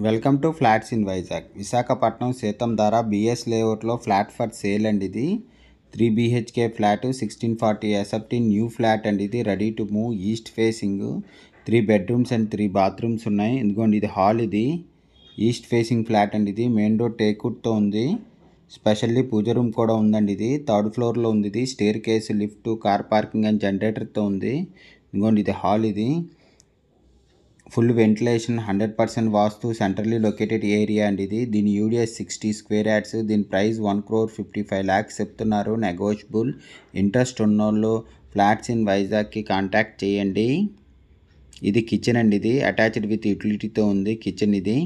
Welcome to flats in Vizag. Visakhapatnam Seethammadhara BS లేఅవుట్లో flat for sale అండి. ఇది 3 BHK flat 1640 SFT new flat అండి. ఇది ready to move, east facing, 3 bedrooms and 3 bathrooms ఉన్నాయి. ఇదిగోండి, ఇది హాల్. ఇది ఈస్ట్ ఫేసింగ్ ఫ్లాట్ అండి. ఇది మెయిన్ డోర్ టేక్వుడ్తో ఉంది. స్పెషల్లీ పూజ రూమ్ కూడా ఉందండి. ఇది 3rd ఫ్లోర్లో ఉంది. ఇది staircase, lift, car parking and జనరేటర్తో ఉంది. ఇదిగోండి, ఇది హాల్. ఇది full ventilation, 100% vastu, centrally located area అండి. ఇది దీని యూడిఎస్ 60 స్క్వేర్ యార్డ్స్. దీని ప్రైస్ 1,55 lakhs చెప్తున్నారు. నెగోషియబుల్. ఇంట్రెస్ట్ ఉన్నోళ్ళు ఫ్లాట్స్ ఇన్ వైజాగ్కి కాంటాక్ట్ చేయండి. ఇది కిచెన్ అండి. ఇది అటాచ్డ్ విత్ యూటిలిటీతో ఉంది. కిచెన్ ఇది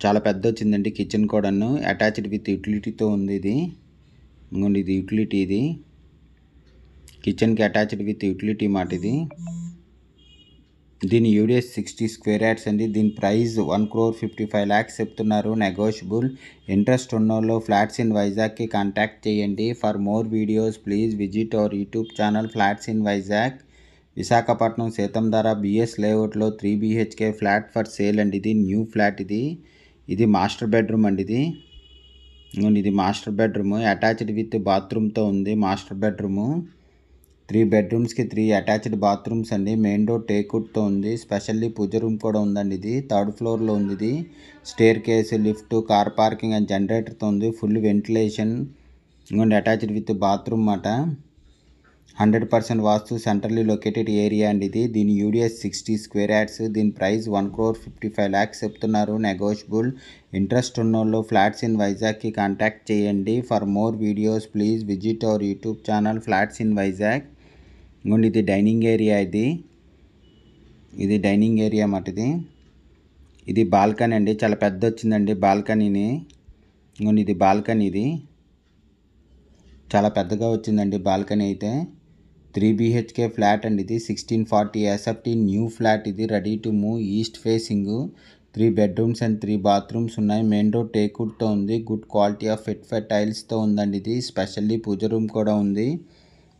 చాలా పెద్ద వచ్చిందండి. కిచెన్ కూడాను అటాచ్డ్ విత్ యూటిలిటీతో ఉంది. ఇది ఇంకోండి, ఇది యూటిలిటీ. ఇది కిచెన్కి అటాచ్డ్ విత్ యూటిలిటీ మాట. ఇది దీని యూడిఎస్ 60 స్క్వేర్ యార్డ్స్ అండి. దీని ప్రైస్ 1,55 lakhs చెప్తున్నారు. నెగోషియబుల్. ఇంట్రెస్ట్ ఉన్నోళ్ళు ఫ్లాట్స్ ఇన్ వైజాగ్కి కాంటాక్ట్ చేయండి. For more videos please visit our YouTube channel flats in Vizag. Visakhapatnam Seethammadhara BS లేఅవుట్లో 3 BHK ఫ్లాట్ ఫర్ సేల్ అండి. ఇది న్యూ ఫ్లాట్. ఇది మాస్టర్ బెడ్రూమ్ అండి. ఇది మాస్టర్ బెడ్రూమ్ అటాచ్డ్ విత్ బాత్రూమ్తో ఉంది. మాస్టర్ బెడ్రూము 3 బెడ్రూమ్స్కి 3 అటాచ్డ్ బాత్రూమ్స్ అండి. మెయిన్ డోర్ టేక్వుడ్తో ఉంది. స్పెషల్లీ పూజ రూమ్ కూడా ఉందండి. ఇది 3rd ఫ్లోర్లో ఉంది. ఇది staircase, lift, car parking and జనరేటర్తో ఉంది. Full ventilation. ఇంకోండి, అటాచ్డ్ విత్ బాత్రూమ్ మాట. 100% వాస్తు, సెంట్రల్లీ లొకేటెడ్ ఏరియా అండి. ఇది దీని యూడిఎస్ 60 స్క్వేర్ యార్డ్స్. దీని ప్రైస్ 1,55 lakhs చెప్తున్నారు. నెగోషియబుల్. ఇంట్రెస్ట్ ఉన్నోళ్ళు ఫ్లాట్స్ ఇన్ వైజాగ్కి కాంటాక్ట్ చేయండి. For more videos please visit our YouTube channel flats in Vizag. ఇంకోండి, ఇది డైనింగ్ ఏరియా. ఇది డైనింగ్ ఏరియా మాట. ఇది బాల్కనీ అండి. చాలా పెద్ద వచ్చిందండి బాల్కనీని. ఇంకోండి, ఇది బాల్కనీ. ఇది చాలా పెద్దగా వచ్చిందండి బాల్కనీ అయితే. 3 BHK ఫ్లాట్ అండి. ఇది 1640 ఎస్ఎఫ్టీ న్యూ ఫ్లాట్. ఇది ready to move, east facing, 3 bedrooms and 3 bathrooms ఉన్నాయి. మెయిన్ డోర్ టేక్వుడ్తో ఉంది. గుడ్ క్వాలిటీ ఆఫ్ ఫిట్ టైల్స్తో ఉందండి. ఇది స్పెషల్లీ పూజ రూమ్ కూడా ఉంది.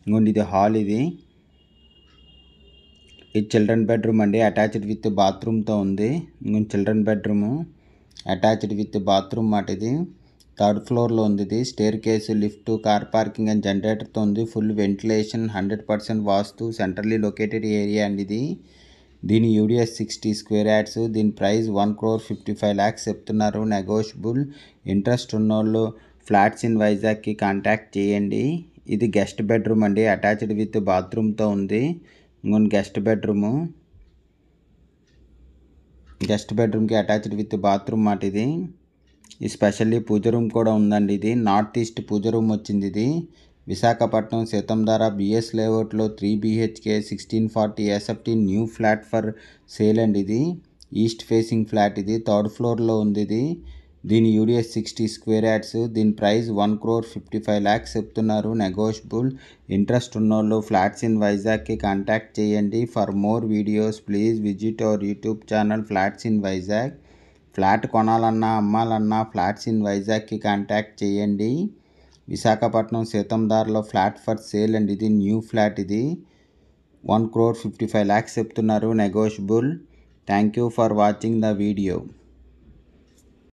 ఇంకోండి, ఇది హాల్. ఇది చిల్డ్రన్ బెడ్రూమ్ అండి. అటాచ్డ్ విత్ బాత్రూమ్తో ఉంది. Children bedroom attached with bathroom మాట. ఇది 3rd ఫ్లోర్లో ఉంది. ఇది staircase, lift, car parking and జనరేటర్తో ఉంది. Full ventilation, 100% vastu, centrally located area అండి. ఇది దీని యూడిఎస్ 60 స్క్వేర్ యార్డ్స్. దీని ప్రైస్ 1,55 lakhs చెప్తున్నారు. నెగోషియబుల్. ఇంట్రెస్ట్ ఉన్నోళ్ళు ఫ్లాట్స్ ఇన్ వైజాగ్కి కాంటాక్ట్ చేయండి. ఇది గెస్ట్ బెడ్రూమ్ అండి. అటాచ్డ్ విత్ బాత్రూమ్తో ఉంది. ఇంకొన్ని గెస్ట్ బెడ్రూమ్కి అటాచ్డ్ విత్ బాత్రూమ్ మాట. ఇది స్పెషల్లీ పూజ రూమ్ కూడా ఉందండి. ఇది నార్త్ ఈస్ట్ పూజ రూమ్ వచ్చింది. ఇది విశాఖపట్నం సీతంధార బిఎస్ లేఅవుట్లో 3 BHK 1640 SFT new flat for sale అండి. ఇది ఈస్ట్ ఫేసింగ్ ఫ్లాట్. ఇది 3rd ఫ్లోర్లో ఉంది. ఇది దీని యూడిఎస్ 60 స్క్వేర్ యార్డ్స్. దీని ప్రైస్ 1,55 lakhs చెప్తున్నారు. నెగోషియబుల్. ఇంట్రెస్ట్ ఉన్నోళ్ళు ఫ్లాట్స్ ఇన్ వైజాగ్కి కాంటాక్ట్ చేయండి. For more videos please visit our YouTube channel flats in Vizag. Flat కొనాలన్నా అమ్మాలన్నా ఫ్లాట్స్ ఇన్ వైజాగ్కి కాంటాక్ట్ చేయండి. విశాఖపట్నం సీతంధారలో ఫ్లాట్ ఫర్ సేల్ అండి. ఇది న్యూ ఫ్లాట్. ఇది 1,55 lakhs చెప్తున్నారు. Negotiable. Thank you for watching the video.